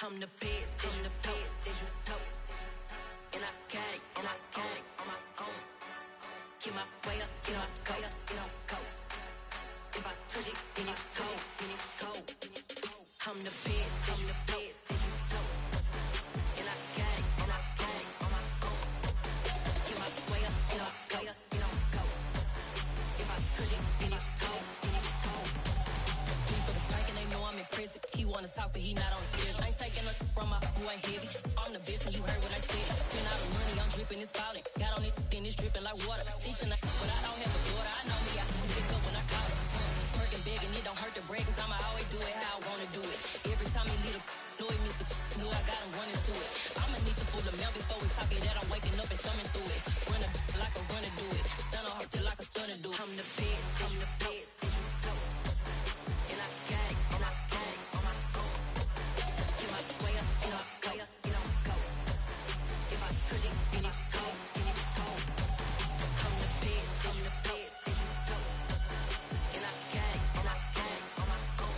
I'm the best, as you know. And I got it, on my own. Get my way up, you know I go. If I touch it, then it's cold. I'm the best, as you know. And I got it, on my own. Get my way up, you know I go. If I touch it, then it's cold. For the bank and they know I'm impressive. He wanna talk, but he not on the schedule. I ain't taking no from my who ain't heavy. I'm the best and you heard what I said. Spend all the money, I'm dripping, it's falling. Got on it, then it's dripping like water. Teaching that, but I don't have a daughter. I know me, I can pick up when I call her. Working big and it don't hurt the break, cause I'ma always do it how I wanna do it. Every time he lead a know it means the know I got him running to it. I'ma need the full amount before we talk it that I'm waking up and thumbing through it. Run a like a runner do it. Stun on her till like a stunner do it. I'm the best, I'm the best. And I got it, on my own. Get my way up, you know I go. If I touch it, then it's cold. I'm the best, I'm the best. And I got it, on my own.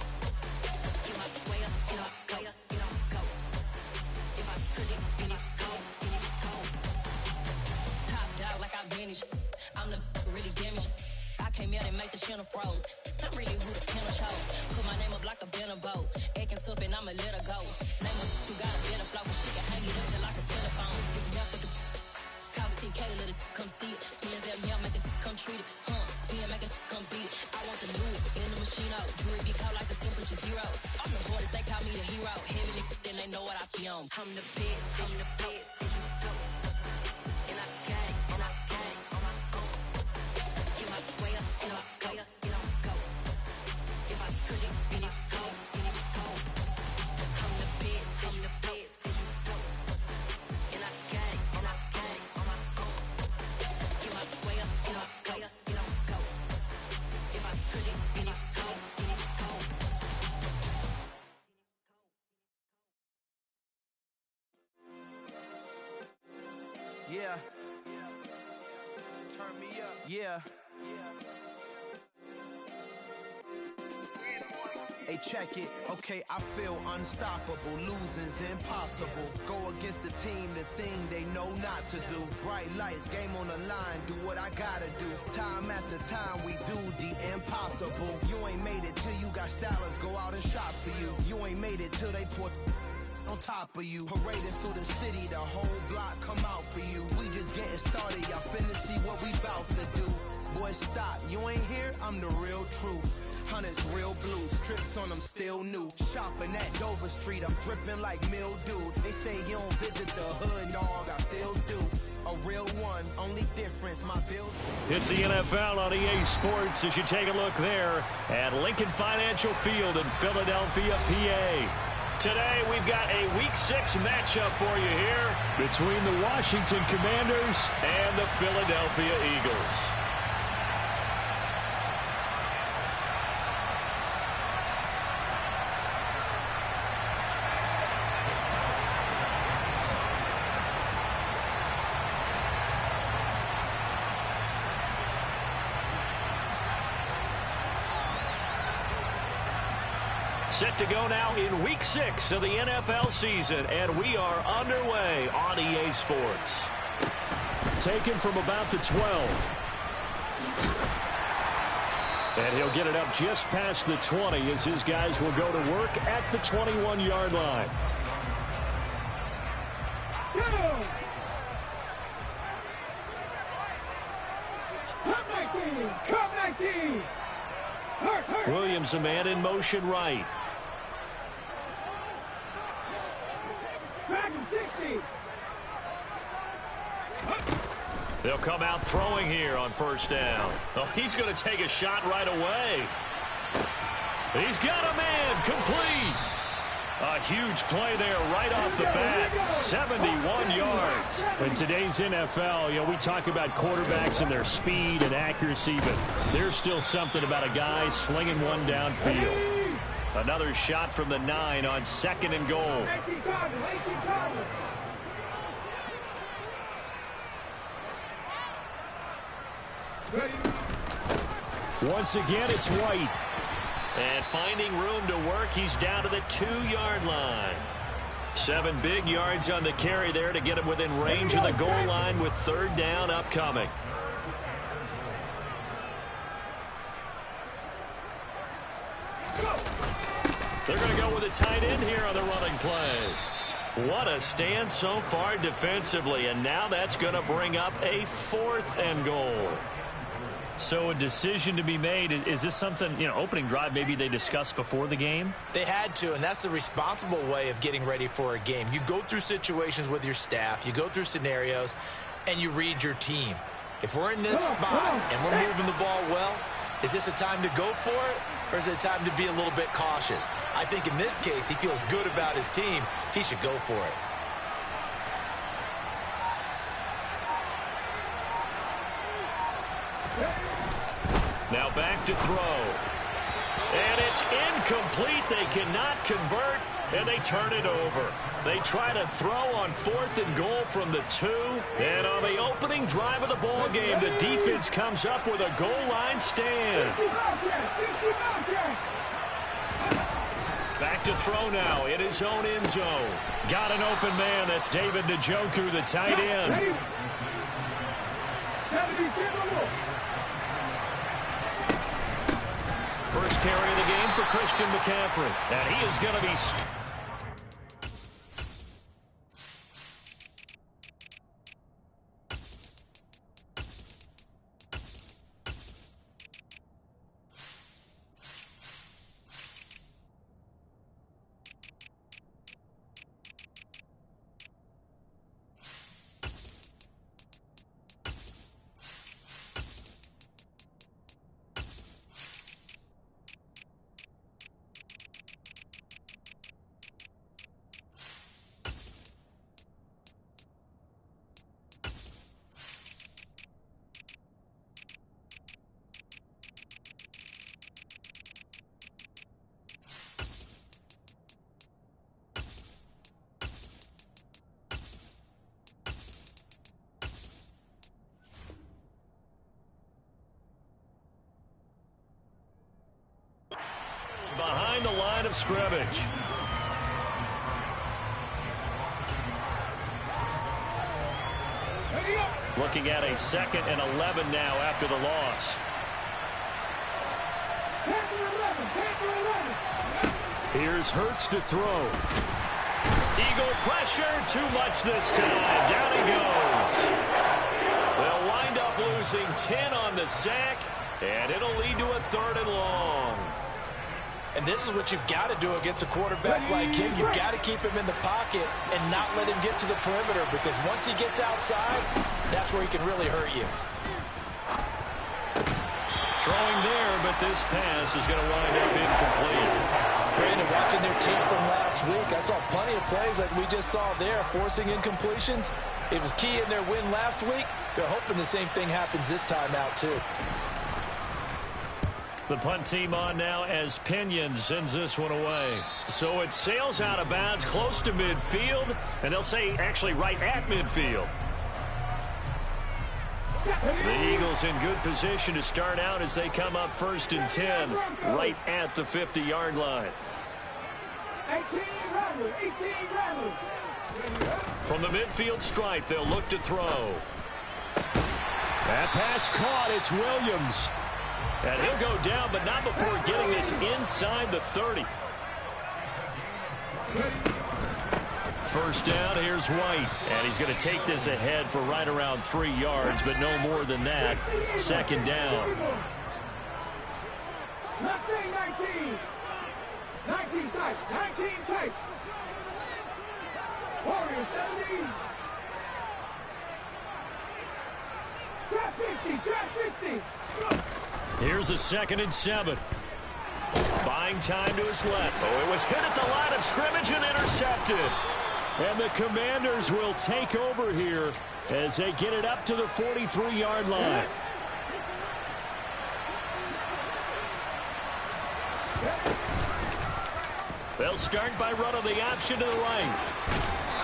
Get my way up, you know I go. If I touch it, then it's cold. Top dog like I manage. I'm the really damaged. I came out and make the channel froze. I'm really who the panel chose. Put my name up like a banner boat. Acting tough and I'ma let her go. Name her who got a better flow, but she can hang it up just like a telephone. If you have the cost 10K to let it come see it. Hands at me, I'm making come treat it. Spin making come beat it. I want the new in the machine out. Jewelry be cold like the temperature zero. I'm the hardest, they call me the hero. Heavy then they know what I be on. I'm the best, I'm the best. And I got it, on my own. Get my way up, you know I go. If I touch it, then it's cold. I'm the best, I'm the best. And I got it, on my own. Get my way up, you know I go. If I touch it, then it's cold. Yeah. Turn me up. Yeah. Hey, check it. Okay, I feel unstoppable. Losing's impossible. Go against the team, the thing they know not to do. Bright lights, game on the line. Do what I gotta do. Time after time, we do the impossible. You ain't made it till you got stylers. Go out and shop for you. You ain't made it till they put on top of you. Parading through the city, the whole block come out for you. We just getting started, y'all finna see what we bout to do. Boy, stop, you ain't here? I'm the real truth. Hunters, real blue, strips on them still new. Shopping at Dover Street, I'm dripping like mildew. They say you don't visit the hood, dog, I still do. A real one, only difference, my bills. It's the NFL on EA Sports as you take a look there at Lincoln Financial Field in Philadelphia, PA. Today, we've got a Week 6 matchup for you here between the Washington Commanders and the Philadelphia Eagles. Set to go now in Week 6 of the NFL season, and we are underway on EA Sports. Taken from about the 12. And he'll get it up just past the 20 as his guys will go to work at the 21-yard line. Come 19! Williams, a man in motion right. They'll come out throwing here on first down. Oh, he's going to take a shot right away. He's got a man complete. A huge play there right off the bat. 71 yards. In today's NFL, we talk about quarterbacks and their speed and accuracy, but there's still something about a guy slinging one downfield. Another shot from the 9 on 2nd and goal. Once again, it's White. And finding room to work, he's down to the 2-yard line. 7 big yards on the carry there to get him within range of the goal line with 3rd down upcoming. They're going to go with a tight end here on the running play. What a stand so far defensively, and now that's going to bring up a 4th and goal. So a decision to be made. Is this something, opening drive maybe they discussed before the game? They had to, and that's the responsible way of getting ready for a game. You go through situations with your staff, you go through scenarios, and you read your team. If we're in this spot and we're moving the ball well, is this a time to go for it, or is it a time to be a little bit cautious? I think in this case, he feels good about his team. He should go for it. Now back to throw. And it's incomplete. They cannot convert, and they turn it over. They try to throw on 4th and goal from the 2. And on the opening drive of the ball game, the defense comes up with a goal line stand. Back to throw now in his own end zone. Got an open man. That's David Njoku, the tight end. First carry of the game for Christian McCaffrey. And he is going to be... behind the line of scrimmage. Looking at a 2nd and 11 now after the loss. Here's Hurts to throw. Eagle pressure, too much this time. Down he goes. They'll wind up losing 10 on the sack, and it'll lead to a 3rd and long. And this is what you've got to do against a quarterback like him. You've got to keep him in the pocket and not let him get to the perimeter, because once he gets outside, that's where he can really hurt you. Throwing there, but this pass is going to wind up incomplete. Brandon, watching their tape from last week, I saw plenty of plays like we just saw there, forcing incompletions. It was key in their win last week. They're hoping the same thing happens this time out, too. The punt team on now as Pinion sends this one away. So it sails out of bounds close to midfield, and they'll say actually right at midfield. The Eagles in good position to start out as they come up 1st and 10 right at the 50-yard line. From the midfield stripe, they'll look to throw. That pass caught. It's Williams. And he'll go down, but not before getting this inside the 30. First down, here's White. And he's going to take this ahead for right around 3 yards, but no more than that. 2nd down. 19. 19 tight. 19 tight. Warriors 70. Trap 50. Trap 50. Here's a 2nd and 7. Buying time to his left. Oh, it was hit at the line of scrimmage and intercepted. And the Commanders will take over here as they get it up to the 43-yard line. They'll start by running the option to the right.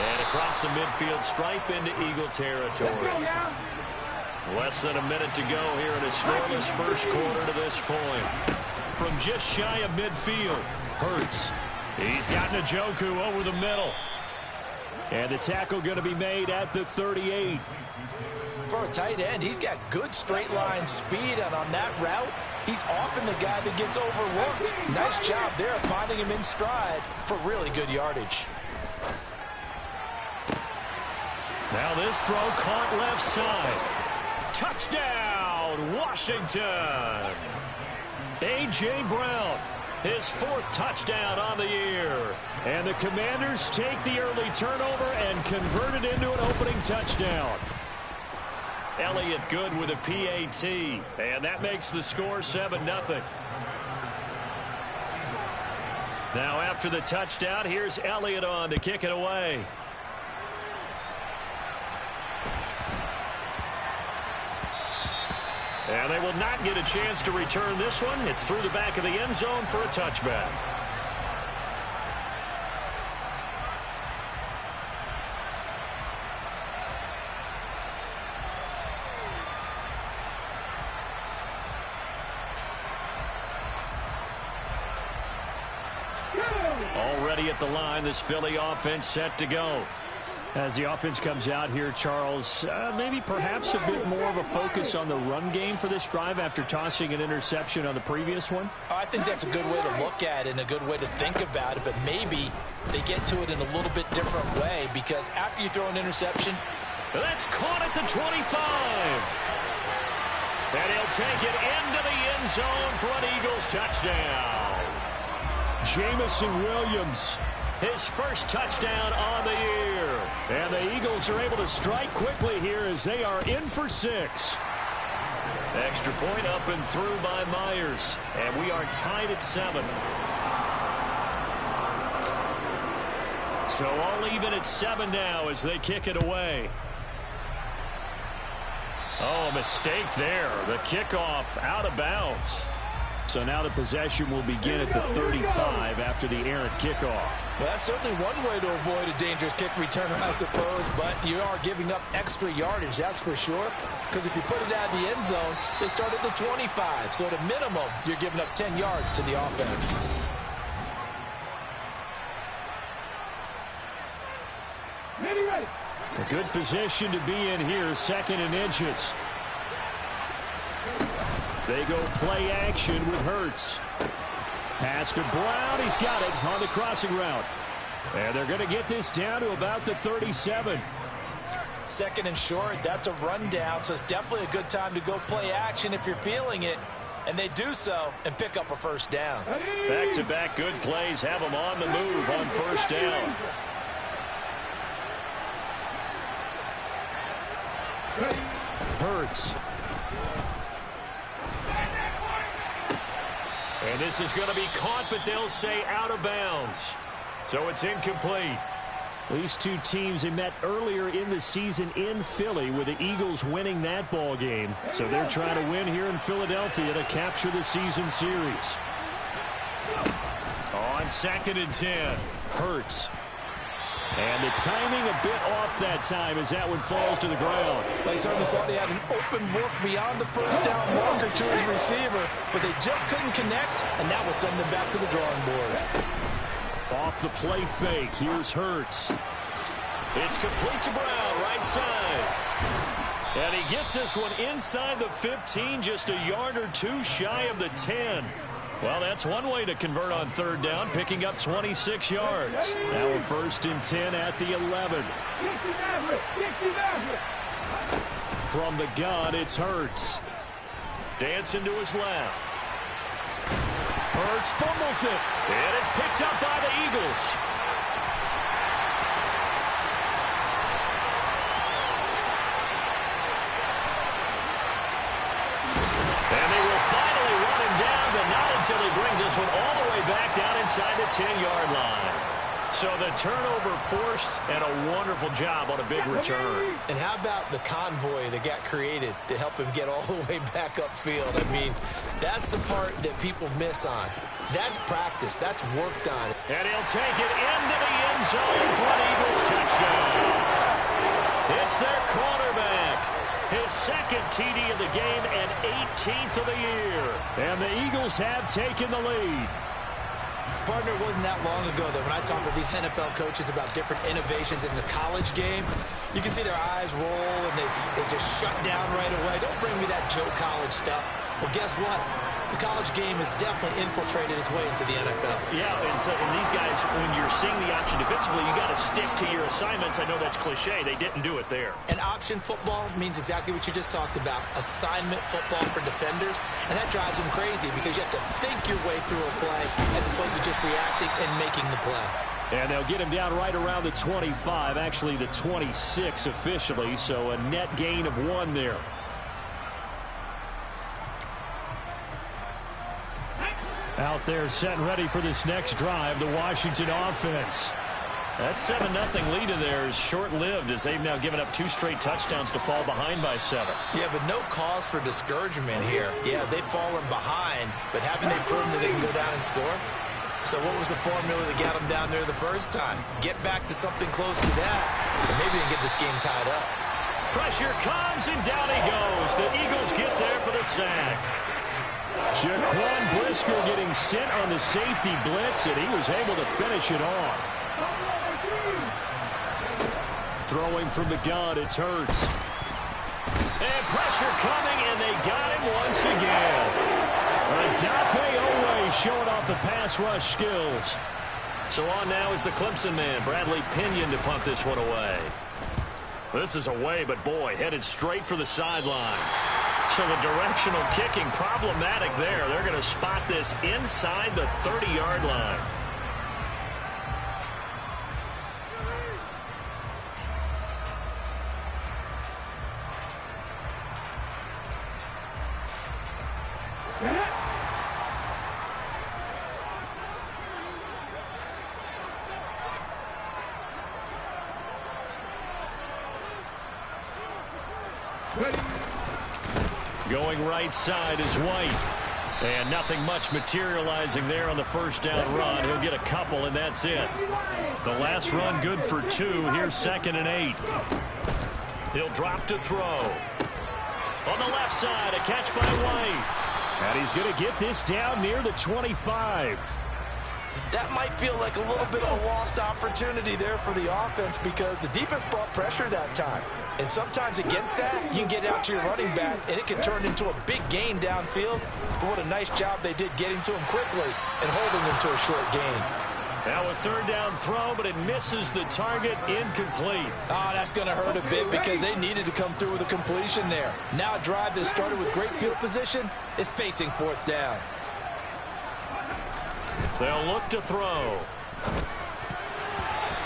And across the midfield stripe into Eagle territory. Less than a minute to go here in a scoreless first quarter to this point. From just shy of midfield, Hurts. He's got Njoku over the middle. And the tackle going to be made at the 38. For a tight end, he's got good straight line speed, and on that route, he's often the guy that gets overlooked. Nice job there finding him in stride for really good yardage. Now this throw caught left side. Touchdown, Washington. A.J. Brown, his 4th touchdown on the year. And the Commanders take the early turnover and convert it into an opening touchdown. Elliott good with a PAT, and that makes the score 7-0. Now after the touchdown, here's Elliott on to kick it away. And they will not get a chance to return this one. It's through the back of the end zone for a touchback. Already at the line, this Philly offense set to go. As the offense comes out here, Charles, maybe perhaps a bit more of a focus on the run game for this drive after tossing an interception on the previous one? I think that's a good way to look at it and a good way to think about it, but maybe they get to it in a little bit different way, because after you throw an interception, that's caught at the 25. And he'll take it into the end zone for an Eagles touchdown. Jamison Williams, his first touchdown on the year. And the Eagles are able to strike quickly here as they are in for 6. Extra point up and through by Myers. And we are tied at 7. So all even at 7 now as they kick it away. Oh, a mistake there. The kickoff out of bounds. So now the possession will begin at the 35 after the errant kickoff. Well, that's certainly one way to avoid a dangerous kick returner, I suppose, but you are giving up extra yardage, that's for sure, because if you put it out of the end zone, they start at the 25. So at a minimum, you're giving up 10 yards to the offense. Ready. A good position to be in here, 2nd and inches. They go play action with Hurts. Pass to Brown. He's got it on the crossing route. And they're going to get this down to about the 37. 2nd and short, that's a rundown, so it's definitely a good time to go play action if you're feeling it. And they do so and pick up a first down. Back-to-back good plays have them on the move on first down. Hurts. And this is going to be caught, but they'll say out of bounds. So it's incomplete. These two teams, they met earlier in the season in Philly with the Eagles winning that ball game. So they're trying to win here in Philadelphia to capture the season series. On 2nd and 10, Hurts. And the timing a bit off that time as that one falls to the ground. They certainly thought he had an open look beyond the first down marker to his receiver, but they just couldn't connect, and that will send them back to the drawing board. Off the play fake, here's Hurts. It's complete to Brown, right side. And he gets this one inside the 15, just a yard or two shy of the 10. Well, that's one way to convert on 3rd down, picking up 26 yards. Now a 1st and 10 at the 11. From the gun, it's Hurts. Dancing to his left. Hurts fumbles it. It is picked up by the Eagles. And they will finally run him down, but not until he brings this one all the way back down inside the 10-yard line. So the turnover forced, and a wonderful job on a big return. And how about the convoy that got created to help him get all the way back upfield? I mean, that's the part that people miss on. That's practice. That's worked on. And he'll take it into the end zone for an Eagles touchdown. It's their quarterback. His 2nd TD of the game and 18th of the year. And the Eagles have taken the lead. Partner, it wasn't that long ago that when I talk with these NFL coaches about different innovations in the college game, you can see their eyes roll and they just shut down right away. Don't bring me that Joe College stuff. Well, guess what? The college game has definitely infiltrated its way into the NFL. Yeah, and these guys, when you're seeing the option defensively, you got to stick to your assignments. I know that's cliche. They didn't do it there. And option football means exactly what you just talked about, assignment football for defenders. And that drives them crazy because you have to think your way through a play as opposed to just reacting and making the play. And they'll get him down right around the 25, actually the 26 officially, so a net gain of 1 there. Out there set and ready for this next drive, the Washington offense. That 7-0 lead of theirs short-lived as they've now given up 2 straight touchdowns to fall behind by 7. Yeah, but no cause for discouragement here. Yeah, they've fallen behind, but haven't they proven that they can go down and score? So what was the formula that got them down there the first time? Get back to something close to that, and maybe they can get this game tied up. Pressure comes, and down he goes. The Eagles get there for the sack. Jaquan Brisker getting sent on the safety blitz, and he was able to finish it off. Throwing from the gun, it's Hurts. And pressure coming, and they got him once again. Odafe Oweh showing off the pass rush skills. So on now is the Clemson man, Bradley Pinion, to punt this one away. This is away, but boy, headed straight for the sidelines. So the directional kicking problematic there. They're going to spot this inside the 30-yard line. Going right side is White. And nothing much materializing there on the first down run. He'll get a couple, and that's it. The last run good for 2. Here's 2nd and 8. He'll drop to throw. On the left side, a catch by White. And he's going to get this down near the 25. That might feel like a little bit of a lost opportunity there for the offense because the defense brought pressure that time. And sometimes against that, you can get out to your running back, and it can turn into a big gain downfield. But what a nice job they did getting to him quickly and holding him to a short gain. Now a 3rd down throw, but it misses the target, incomplete. Oh, that's going to hurt a bit because they needed to come through with a completion there. Now a drive that started with great field position is facing 4th down. They'll look to throw.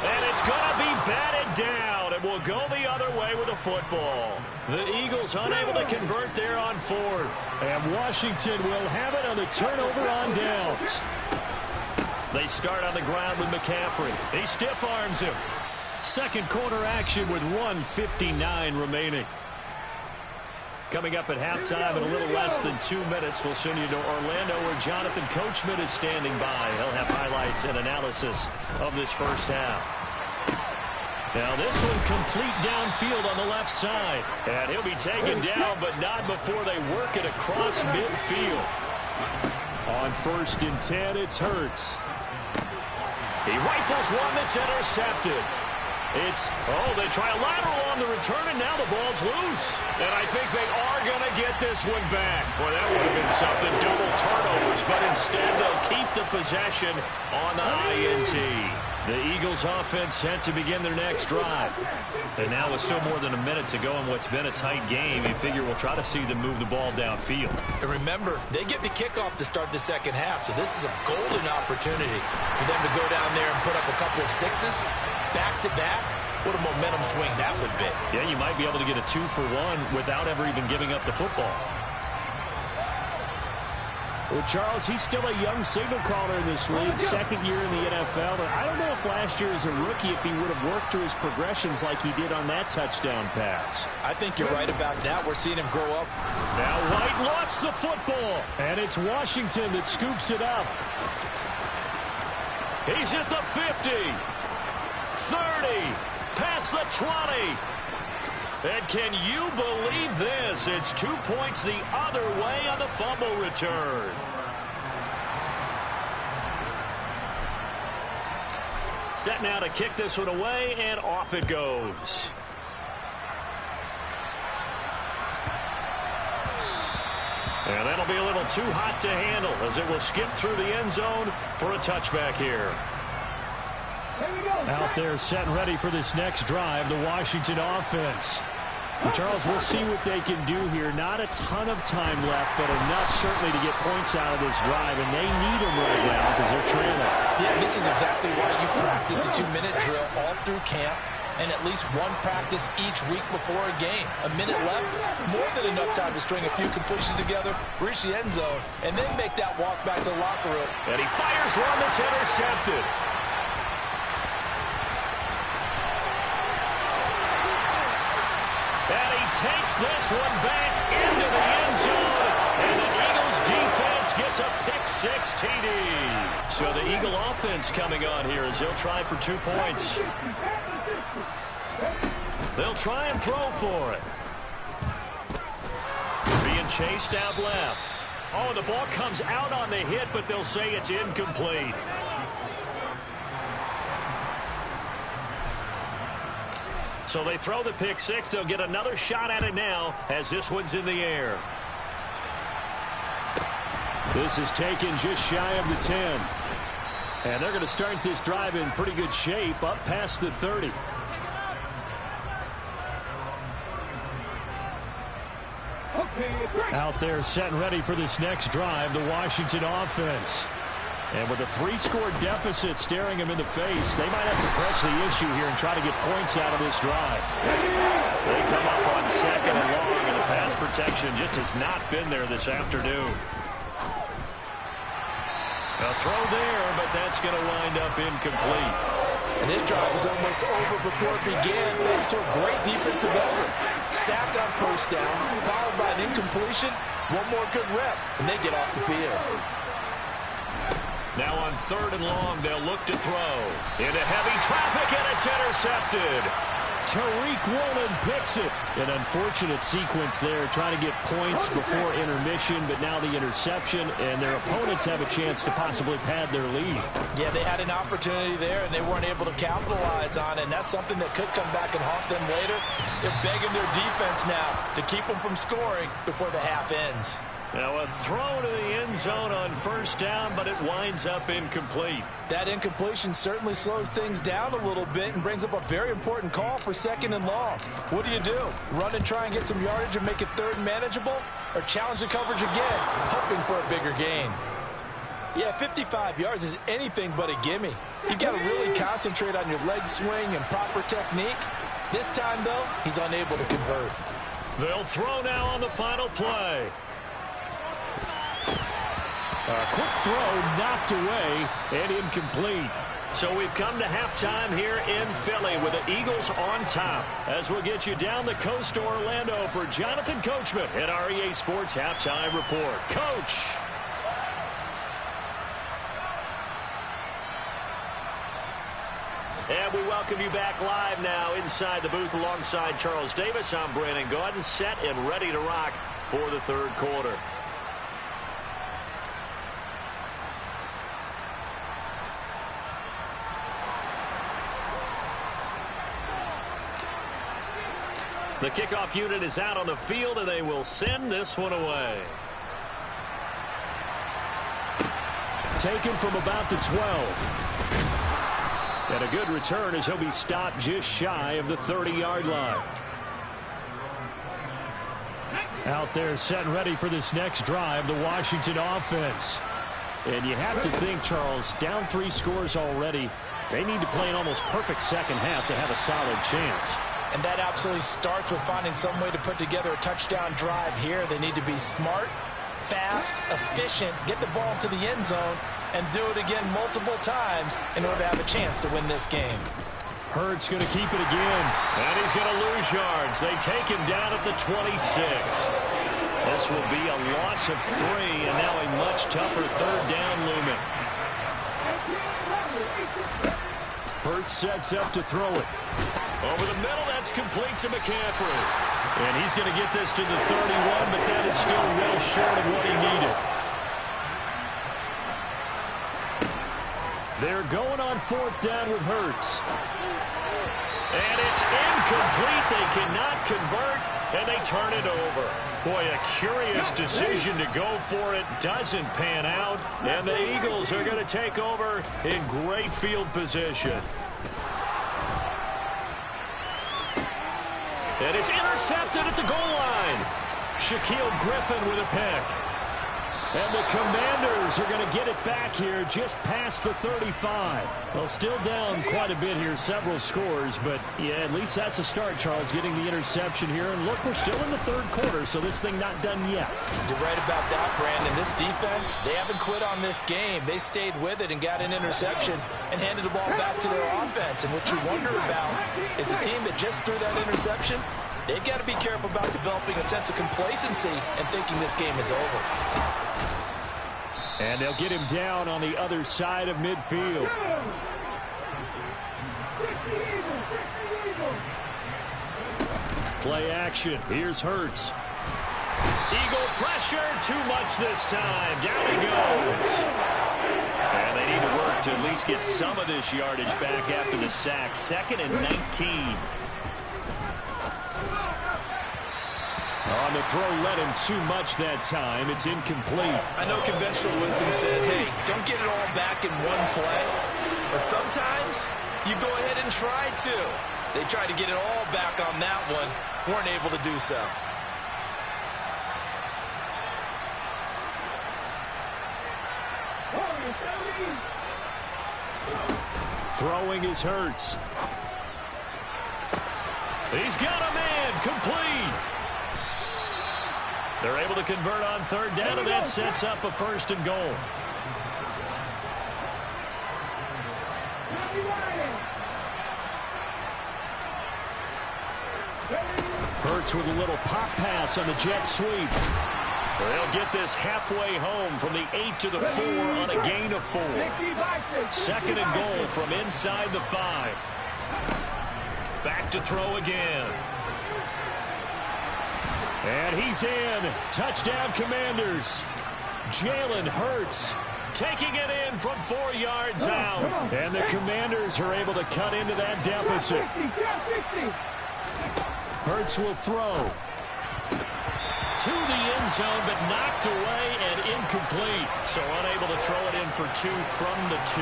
And it's going to be batted down. It will go the other way with the football. The Eagles unable to convert there on 4th. And Washington will have it on the turnover on downs. They start on the ground with McCaffrey. He stiff arms him. Second quarter action with 1:59 remaining. Coming up at halftime in a little less than 2 minutes, we'll send you to Orlando where Jonathan Coachman is standing by. He'll have highlights and analysis of this first half. Now this one complete downfield on the left side. And he'll be taken down, but not before they work it across midfield. On 1st and 10, it's Hurts. He rifles one that's intercepted. They try a lateral on the return, and now the ball's loose. And I think they are going to get this one back. Boy, that would have been something, double turnovers, but instead they'll keep the possession on the INT. The Eagles offense set to begin their next drive. And now with still more than a minute to go in what's been a tight game, you figure we'll try to see them move the ball downfield. And remember, they get the kickoff to start the second half, so this is a golden opportunity for them to go down there and put up a couple of 6s back-to-back. What a momentum swing that would be. Yeah, you might be able to get a 2-for-1 without ever even giving up the football. Well, Charles, he's still a young signal caller in this league, 2nd year in the NFL. But I don't know if last year as a rookie, if he would have worked through his progressions like he did on that touchdown pass. I think you're right about that. We're seeing him grow up. Now White lost the football, and it's Washington that scoops it up. He's at the 50, 30, past the 20. And can you believe this? It's 2 points the other way on the fumble return. Set now to kick this one away, and off it goes. And that'll be a little too hot to handle as it will skip through the end zone for a touchback here. Out there set and ready for this next drive, the Washington offense. Well, Charles, we'll see what they can do here. Not a ton of time left, but enough certainly to get points out of this drive, and they need them right now because they're trailing. Yeah, this is exactly why you practice a 2-minute drill all through camp and at least one practice each week before a game. A minute left, more than enough time to string a few completions together, reach the end zone, and then make that walk back to the locker room. And he fires one that's intercepted. And he takes this one back into the end zone. And the Eagles defense gets a pick-6 TD. So the Eagle offense coming on here as he'll try for 2 points. They'll try and throw for it. Being chased out left. Oh, the ball comes out on the hit, but they'll say it's incomplete. So they throw the pick-6. They'll get another shot at it now as this one's in the air. This is taken just shy of the 10. And they're going to start this drive in pretty good shape up past the 30. Out there set and ready for this next drive, the Washington offense. And with a 3-score deficit staring them in the face, they might have to press the issue here and try to get points out of this drive. They come up on 2nd and long, and the pass protection just has not been there this afternoon. A throw there, but that's going to wind up incomplete. And this drive was almost over before it began thanks to a great defensive effort. Sacked on first down, followed by an incompletion. One more good rep, and they get off the field. Now on 3rd and long, they'll look to throw. Into heavy traffic, and it's intercepted. Tariq Woolen picks it. An unfortunate sequence there, trying to get points before intermission, but now the interception, and their opponents have a chance to possibly pad their lead. Yeah, they had an opportunity there, and they weren't able to capitalize on it, and that's something that could come back and haunt them later. They're begging their defense now to keep them from scoring before the half ends. Now a throw to the end zone on 1st down, but it winds up incomplete. That incompletion certainly slows things down a little bit and brings up a very important call for 2nd and long. What do? Run and try and get some yardage and make it 3rd manageable? Or challenge the coverage again, hoping for a bigger gain? Yeah, 55 yards is anything but a gimme. You got to really concentrate on your leg swing and proper technique. This time, though, he's unable to convert. They'll throw now on the final play. A quick throw knocked away and incomplete. So we've come to halftime here in Philly with the Eagles on top. As we'll get you down the coast to Orlando for Jonathan Coachman at our EA Sports Halftime Report. Coach. And we welcome you back live now inside the booth alongside Charles Davis. I'm Brandon Gaudin, set and ready to rock for the 3rd quarter. The kickoff unit is out on the field, and they will send this one away. Taken from about the 12. And a good return as he'll be stopped just shy of the 30-yard line. Out there set and ready for this next drive, the Washington offense. And you have to think, Charles, down 3 scores already. They need to play an almost perfect second half to have a solid chance. And that absolutely starts with finding some way to put together a touchdown drive here. They need to be smart, fast, efficient, get the ball to the end zone, and do it again multiple times in order to have a chance to win this game. Hurts going to keep it again. And he's going to lose yards. They take him down at the 26. This will be a loss of 3, and now a much tougher 3rd down looming. Hurts sets up to throw it. Over the middle, that's complete to McCaffrey. And he's going to get this to the 31, but that is still well short of what he needed. They're going on 4th down with Hurts. And it's incomplete. They cannot convert, and they turn it over. Boy, a curious decision to go for it. Doesn't pan out, and the Eagles are going to take over in great field position. And it's intercepted at the goal line. Shaquille Griffin with a pick. And the Commanders are going to get it back here just past the 35. Well, still down quite a bit here, several scores, but yeah, at least that's a start, Charles, getting the interception here. And look, we're still in the 3rd quarter, so this thing not done yet. You're right about that, Brandon. This defense, they haven't quit on this game. They stayed with it and got an interception and handed the ball back to their offense. And what you wonder about is the team that just threw that interception, they've got to be careful about developing a sense of complacency and thinking this game is over. And they'll get him down on the other side of midfield. Play action. Here's Hurts. Eagle pressure. Too much this time. Down he goes. And they need to work to at least get some of this yardage back after the sack. 2nd and 19. On the throw, led him too much that time. It's incomplete. I know conventional wisdom says, hey, don't get it all back in one play. But sometimes you go ahead and try to. They tried to get it all back on that one. Weren't able to do so. Throwing his Hurts. He's got a man. Complete. They're able to convert on 3rd down, and that sets up a 1st and goal. Hurts with a little pop pass on the jet sweep. They'll get this halfway home from the 8 to the 4 on a gain of 4. 2nd and goal from inside the 5. Back to throw again. And he's in. Touchdown, Commanders. Jalen Hurts taking it in from 4 yards out. And the Commanders are able to cut into that deficit. Hurts will throw. To the end zone, but knocked away and incomplete. So unable to throw it in for 2 from the 2.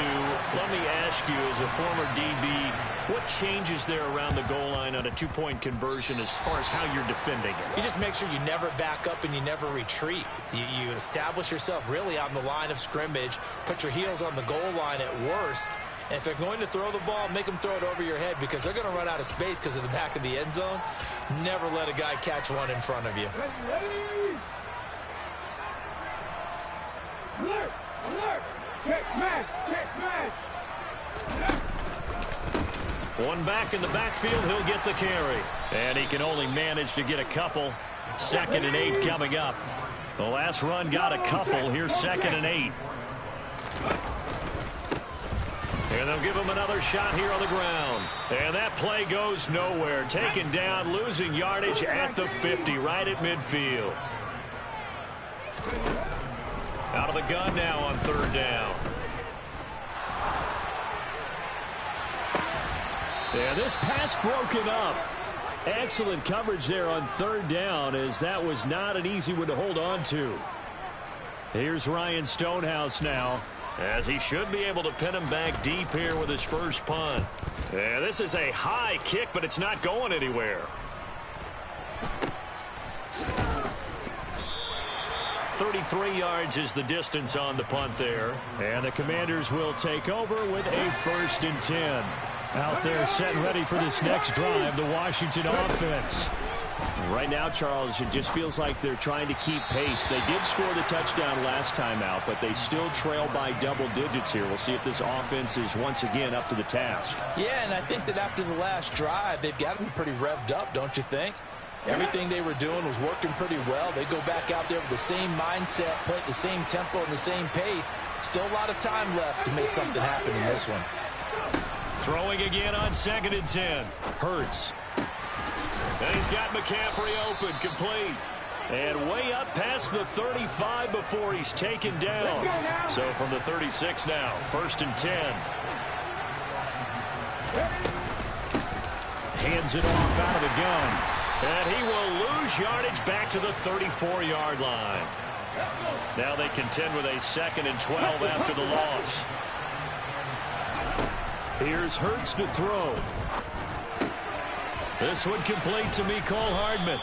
Let me ask you, as a former DB, what changes there around the goal line on a 2-point conversion as far as how you're defending it? You just make sure you never back up and you never retreat. You establish yourself really on the line of scrimmage, put your heels on the goal line at worst, and if they're going to throw the ball, make them throw it over your head because they're going to run out of space because of the back of the end zone. Never let a guy catch one in front of you. Alert! Alert! Check match! Check match! One back in the backfield, he'll get the carry. And he can only manage to get a couple. 2nd and 8 coming up. The last run got a couple. Here's 2nd and 8. And they'll give him another shot here on the ground. And that play goes nowhere. Taken down, losing yardage at the 50, right at midfield. Out of the gun now on 3rd down. Yeah, this pass broken up. Excellent coverage there on 3rd down, as that was not an easy one to hold on to. Here's Ryan Stonehouse now, as he should be able to pin him back deep here with his first punt. Yeah, this is a high kick, but it's not going anywhere. 33 yards is the distance on the punt there. And the Commanders will take over with a 1st and 10. Out there set and ready for this next drive, the Washington offense. Right now, Charles, it just feels like they're trying to keep pace. They did score the touchdown last time out, but they still trail by double digits here. We'll see if this offense is once again up to the task. Yeah, and I think that after the last drive, they've got to be pretty revved up, don't you think? Everything they were doing was working pretty well. They go back out there with the same mindset, play at the same tempo and the same pace. Still a lot of time left to make something happen in this one. Throwing again on 2nd and 10. Hurts. And he's got McCaffrey open, complete. And way up past the 35 before he's taken down. So from the 36 now, 1st and 10. Hands it off out of the gun. And he will lose yardage back to the 34-yard line. Now they contend with a 2nd and 12 after the loss. Here's Hurts to throw. This one complete to Mecole Hardman.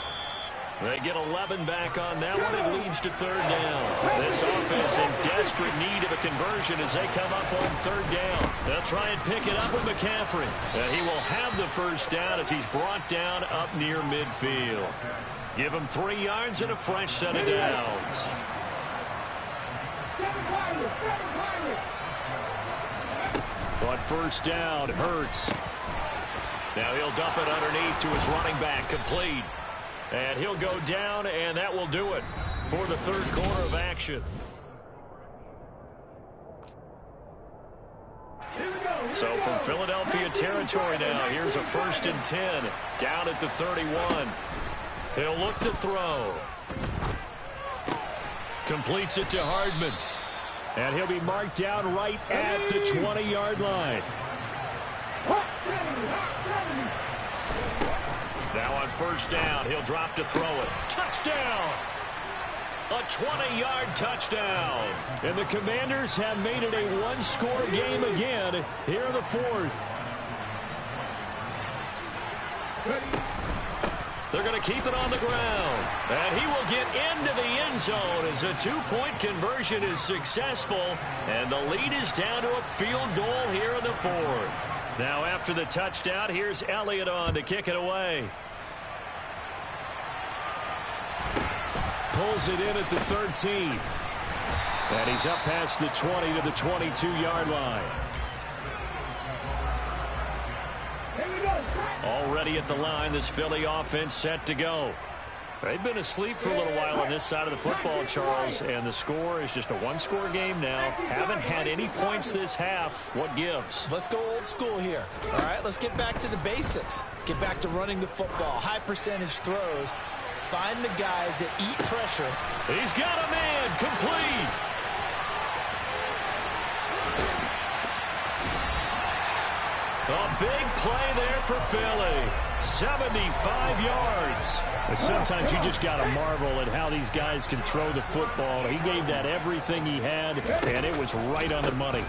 They get 11 back on that one. It leads to 3rd down. This offense in desperate need of a conversion as they come up on 3rd down. They'll try and pick it up with McCaffrey. And he will have the 1st down as he's brought down up near midfield. Give him 3 yards and a fresh set of downs. On 1st down, Hurts. Now he'll dump it underneath to his running back, complete. And he'll go down, and that will do it for the 3rd quarter of action. So from Philadelphia territory now, here's a 1st and 10 down at the 31. He'll look to throw. Completes it to Hardman. And he'll be marked down right at the 20-yard line. Now on 1st down, he'll drop to throw it. Touchdown! A 20-yard touchdown. And the Commanders have made it a 1-score game again here in the 4th. They're going to keep it on the ground. And he will get into the end zone as a 2-point conversion is successful. And the lead is down to a field goal here in the 4th. Now after the touchdown, here's Elliott on to kick it away. Pulls it in at the 13. And he's up past the 20 to the 22-yard line. Already at the line, this Philly offense set to go. They've been asleep for a little while on this side of the football, Charles, and the score is just a 1-score game now. Haven't had any points this half. What gives? Let's go old school here. All right, let's get back to the basics. Get back to running the football, high percentage throws. Find the guys that eat pressure. He's got a man, complete. A big play there for Philly. 75 yards. Sometimes you just got to marvel at how these guys can throw the football. He gave that everything he had, and it was right on the money.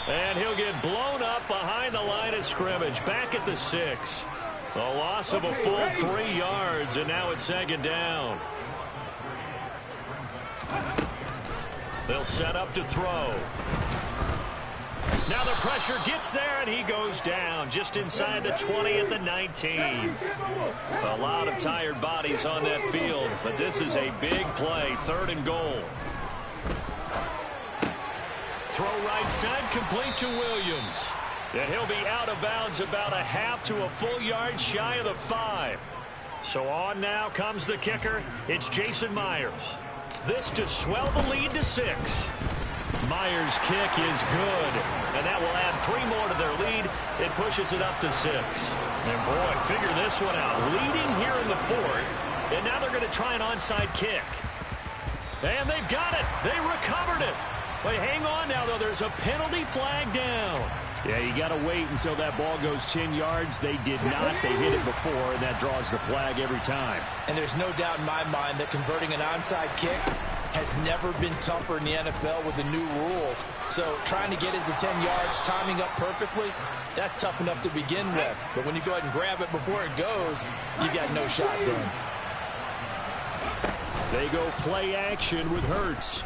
And he'll get blown up behind the line of scrimmage, back at the 6. A loss of a full 3 yards, and now it's 2nd down. They'll set up to throw. Now the pressure gets there, and he goes down just inside the 20 at the 19. A lot of tired bodies on that field, but this is a big play, 3rd and goal. Throw right side, complete to Williams. And he'll be out of bounds about a half to a full yard shy of the 5. So on now comes the kicker. It's Jason Myers. This to swell the lead to 6. Myers' kick is good, and that will add 3 more to their lead. It pushes it up to 6. And boy, figure this one out. Leading here in the 4th, and now they're going to try an onside kick. And they've got it. They recovered it. But hang on now, though. There's a penalty flag down. Yeah, you got to wait until that ball goes 10 yards. They did not. They hit it before, and that draws the flag every time. And there's no doubt in my mind that converting an onside kick has never been tougher in the NFL with the new rules. So trying to get it to 10 yards, timing up perfectly, that's tough enough to begin with. But when you go ahead and grab it before it goes, you got no shot then. They go play action with Hurts.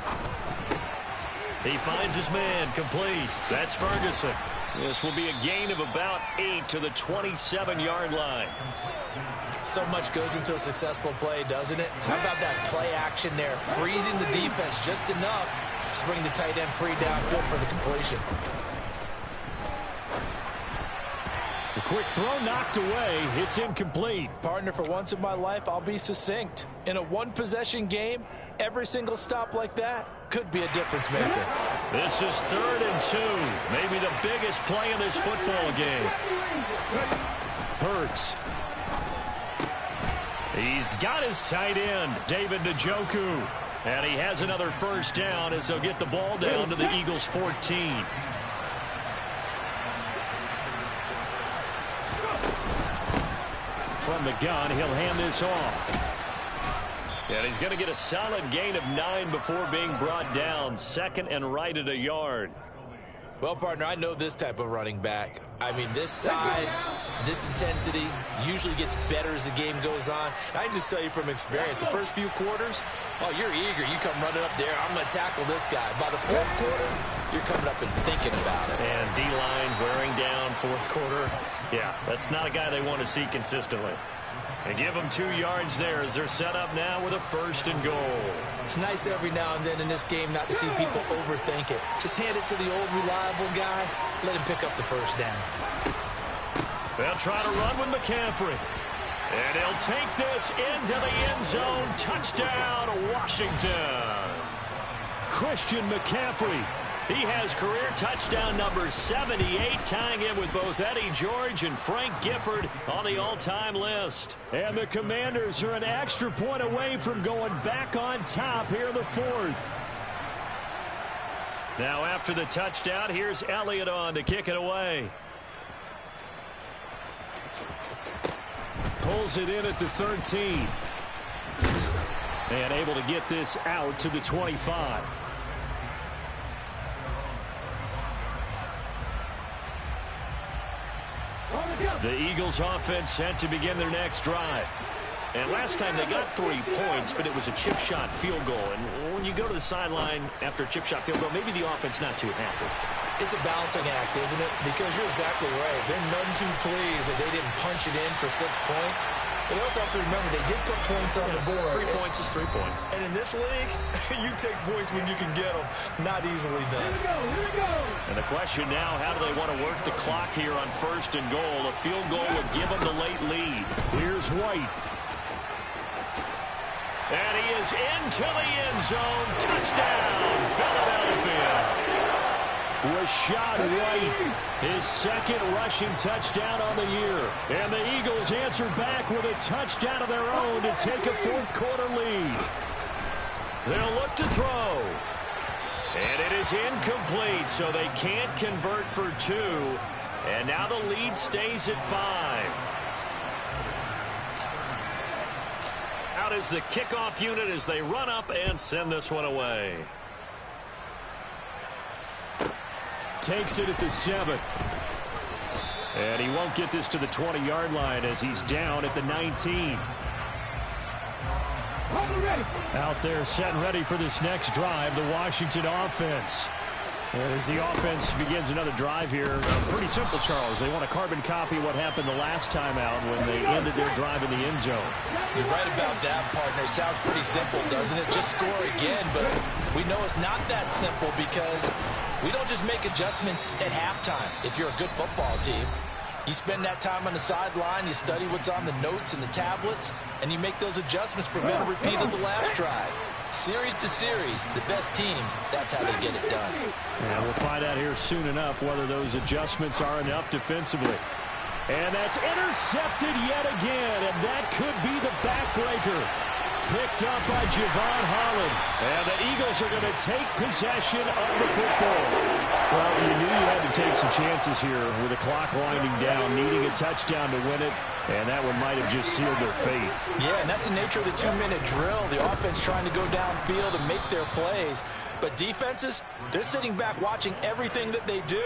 He finds his man, complete. That's Ferguson. This will be a gain of about 8 to the 27-yard line. So much goes into a successful play, doesn't it? How about that play action there? Freezing the defense just enough to bring the tight end free downfield for the completion. The quick throw knocked away. It's incomplete. Partner, for once in my life, I'll be succinct. In a one-possession game, every single stop like that could be a difference maker. This is 3rd and 2. Maybe the biggest play in this football game. Hurts. He's got his tight end, David Njoku. And he has another first down as they'll get the ball down to the Eagles' 14. From the gun, he'll hand this off. And he's going to get a solid gain of 9 before being brought down. Second and right at a yard. Well, partner, I know this type of running back. I mean, this size, this intensity usually gets better as the game goes on. And I can just tell you from experience, the first few quarters, oh, you're eager. You come running up there, I'm going to tackle this guy. By the fourth quarter, you're coming up and thinking about it. And D-line wearing down fourth quarter. Yeah, that's not a guy they want to see consistently. They give them 2 yards there as they're set up now with a first and goal. It's nice every now and then in this game not to see people overthink it. Just hand it to the old reliable guy. Let him pick up the first down. They'll try to run with McCaffrey. And he'll take this into the end zone. Touchdown, Washington. Christian McCaffrey. He has career touchdown number 78, tying it with both Eddie George and Frank Gifford on the all-time list. And the Commanders are an extra point away from going back on top here in the fourth. Now after the touchdown, here's Elliott on to kick it away. Pulls it in at the 13. And able to get this out to the 25. The Eagles offense set to begin their next drive. And last time they got 3 points, but it was a chip shot field goal. And when you go to the sideline after a chip shot field goal, maybe the offense not too happy. It's a balancing act, isn't it? Because you're exactly right. They're none too pleased that they didn't punch it in for 6 points. But they also have to remember they did put points on the board. 3 points is 3 points. And in this league, you take points when you can get them. Not easily done. Here we go. And the question now, how do they want to work the clock here on first and goal? A field goal would give them the late lead. Here's White. And he is into the end zone. Touchdown, Philadelphia. Rashad White, his second rushing touchdown on the year. And the Eagles answer back with a touchdown of their own to take a fourth quarter lead. They'll look to throw. And it is incomplete, so they can't convert for 2. And now the lead stays at 5. Out is the kickoff unit as they run up and send this one away. Takes it at the 7. And he won't get this to the 20-yard line as he's down at the 19. Out there set and ready for this next drive, the Washington offense. As the offense begins another drive here, pretty simple, Charles. They want to carbon copy what happened the last time out when they ended their drive in the end zone. You're right about that, partner. It sounds pretty simple, doesn't it? Just score again, but we know it's not that simple because we don't just make adjustments at halftime. If you're a good football team, you spend that time on the sideline, you study what's on the notes and the tablets, and you make those adjustments, prevent a repeat of the last drive. Series to series, the best teams, that's how they get it done. And we'll find out here soon enough whether those adjustments are enough defensively. And that's intercepted yet again, and that could be the backbreaker. Picked up by Javon Holland. And the Eagles are going to take possession of the football. Well, you knew you had to take some chances here with the clock winding down, needing a touchdown to win it. And that one might have just sealed their fate. Yeah, and that's the nature of the 2-minute drill. The offense trying to go downfield and make their plays. But defenses, they're sitting back watching everything that they do,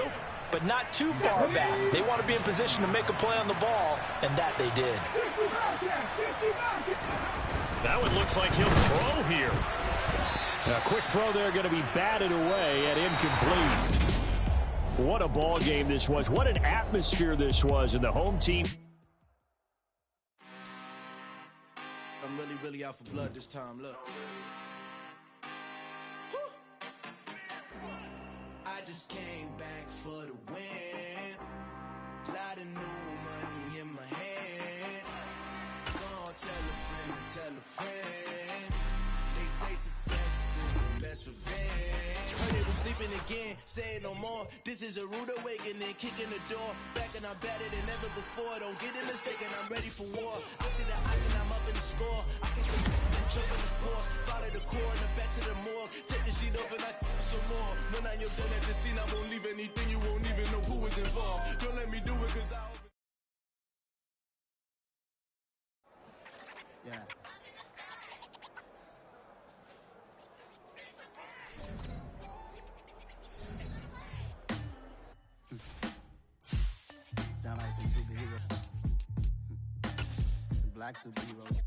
but not too far back. They want to be in position to make a play on the ball, and that they did. That one looks like he'll throw here. A quick throw there going to be batted away and incomplete. What a ball game this was. What an atmosphere this was, and the home team. I'm really out for blood this time, look. I just came back for the win. Lot of new money in my hand. Go on, tell a friend. They say success is the best revenge. Heard they was sleeping again, say it no more. This is a rude awakening, kicking the door. Back and I'm better than ever before. Don't get it mistaken, I'm ready for war. I see the ice and I'm up in the score. I get the and jump in the course. Follow the core and then back to the morgue. Take the sheet off and I some more. When I'm done at the scene, I won't leave anything. You won't even know who was involved. Don't let me do it cause yeah. Sound like some superheroes. Some black superheroes.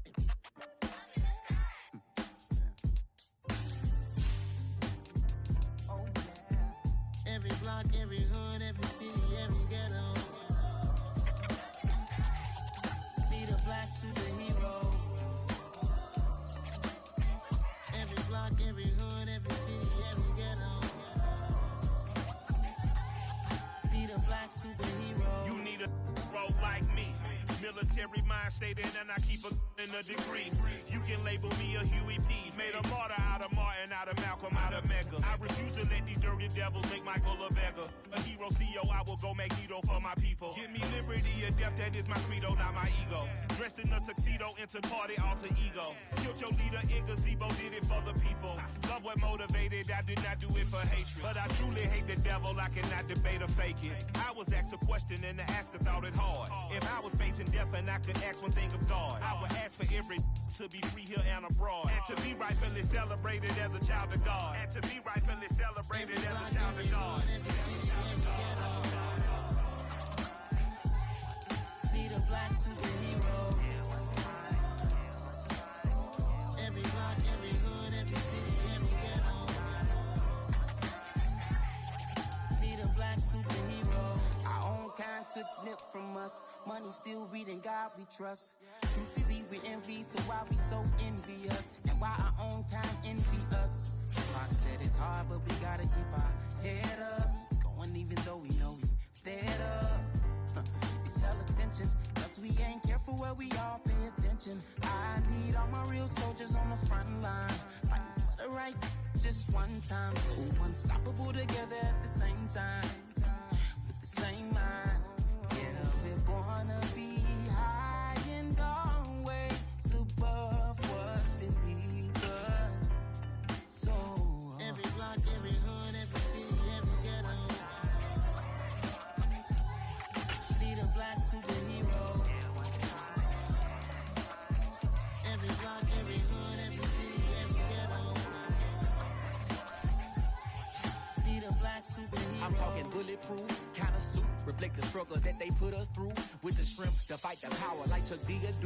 Oh yeah. Every block, every hood, every city, every ghetto. Need a black superhero. Every block, every hood, every city, every ghetto. Need a black superhero. You need a role like me. Military mind stated, and I keep in a degree. You can label me a Huey P. Made a martyr out of Martin, out of Malcolm, out of Mega. I refuse to let these dirty devils make Michael a beggar. A hero CEO, I will go Magneto for my people. Give me liberty or death, that is my credo, not my ego. Dressed in a tuxedo, enter party, alter ego. Killed your leader in gazebo, did it for the people. Love what motivated, I did not do it for hatred. But I truly hate the devil, I cannot debate or fake it. I was asked a question and the asker thought it hard. If I was facing death and I could ask one thing of God, I would ask for every to be free here and abroad. And to be rightfully celebrated as a child of God. And to be rightfully celebrated as a child of God. Need a black superhero. Every block, every hood, every city, every ghetto. Need a black superhero. Our own kind took nip from us. Money still reading God we trust. Truthfully we envy, so why we so envious? And why our own kind envy us? Pac said it's hard, but we gotta keep our head up. Going even though we know we fed up. It's hell attention, cause we ain't careful where we all pay attention. I need all my real soldiers on the front line, fighting for the right just one time. So unstoppable together at the same time, with the same mind. Yeah, we're gonna be high and always above what's beneath us. So every block, every hood, every city, every ghetto. Need a black superhero. Every block, every hood, every city, every ghetto. Need a black superhero. I'm talking bulletproof, kind of suit, reflect the struggle that they put us through, with the strength to fight the power like Chuck D.